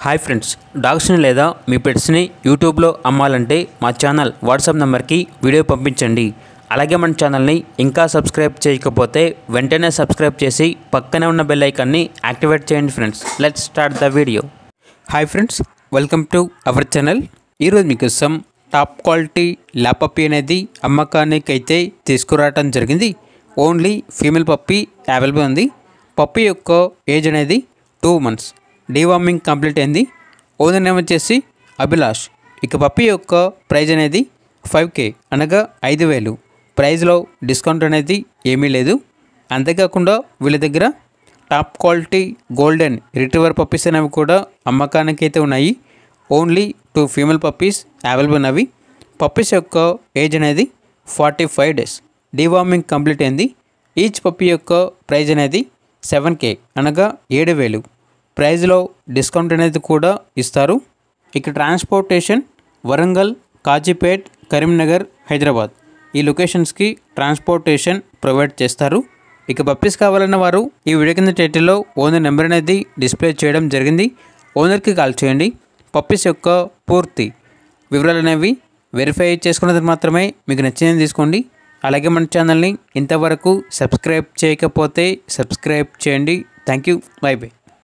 Hi friends, డాగ్స్ని లేదా మీ పెట్స్ని యూట్యూబ్లో అమ్మాలంటే మా ఛానల్ వాట్సాప్ నెంబర్కి వీడియో పంపించండి. అలాగే మన ఛానల్ని ఇంకా సబ్స్క్రైబ్ చేయకపోతే వెంటనే సబ్స్క్రైబ్ చేసి పక్కనే ఉన్న బెల్ ఐకాన్ని యాక్టివేట్ చేయండి friends. Let's start the video. Hi friends, welcome to our channel. ఈరోజు మీకోసం టాప్ క్వాలిటీ ల్యాబ్ పప్పీ అనేది అమ్మకానికి అయితే తీసుకురావడం జరిగింది. ఓన్లీ ఫీమేల్ పప్పీ అవైలబుల్ ఉంది. పప్పీ యొక్క ఏజ్ అనేది 2 months. డీవార్మింగ్ కంప్లీట్ అయింది. ఓనర్ నేమ్ వచ్చేసి అభిలాష్. ఇక పప్పీ యొక్క ప్రైజ్ అనేది 5K అనగా 5,000. ప్రైజ్లో డిస్కౌంట్ అనేది ఏమీ లేదు. అంతేకాకుండా వీళ్ళ దగ్గర top quality golden retriever puppies అనేవి కూడా అమ్మకానికి అయితే ఉన్నాయి. ఓన్లీ 2 ఫీమేల్ పప్పీస్ అవైలబుల్ ఉన్నవి. పప్పీస్ యొక్క ఏజ్ అనేది 45 days. డీవార్మింగ్ కంప్లీట్ అయింది. ఈచ్ పప్పీ యొక్క ప్రైజ్ అనేది 7K అనగా 7,000. ప్రైజ్లో డిస్కౌంట్ అనేది కూడా ఇస్తారు. ఇక ట్రాన్స్పోర్టేషన్ వరంగల్, కాజీపేట్, కరీంనగర్, హైదరాబాద్ ఈ లొకేషన్స్కి ట్రాన్స్పోర్టేషన్ ప్రొవైడ్ చేస్తారు. ఇక పప్పీస్ కావాలన్న వారు ఈ వీడియో కింద టైటిల్లో ఓనర్ నెంబర్ అనేది డిస్ప్లే చేయడం జరిగింది. ఓనర్కి కాల్ చేయండి. పప్పీస్ యొక్క పూర్తి వివరాలు అనేవి వెరిఫై చేసుకున్నది మాత్రమే మీకు నచ్చింది తీసుకోండి. అలాగే మన ఛానల్ని ఇంతవరకు సబ్స్క్రైబ్ చేయకపోతే సబ్స్క్రైబ్ చేయండి. Thank you. By by.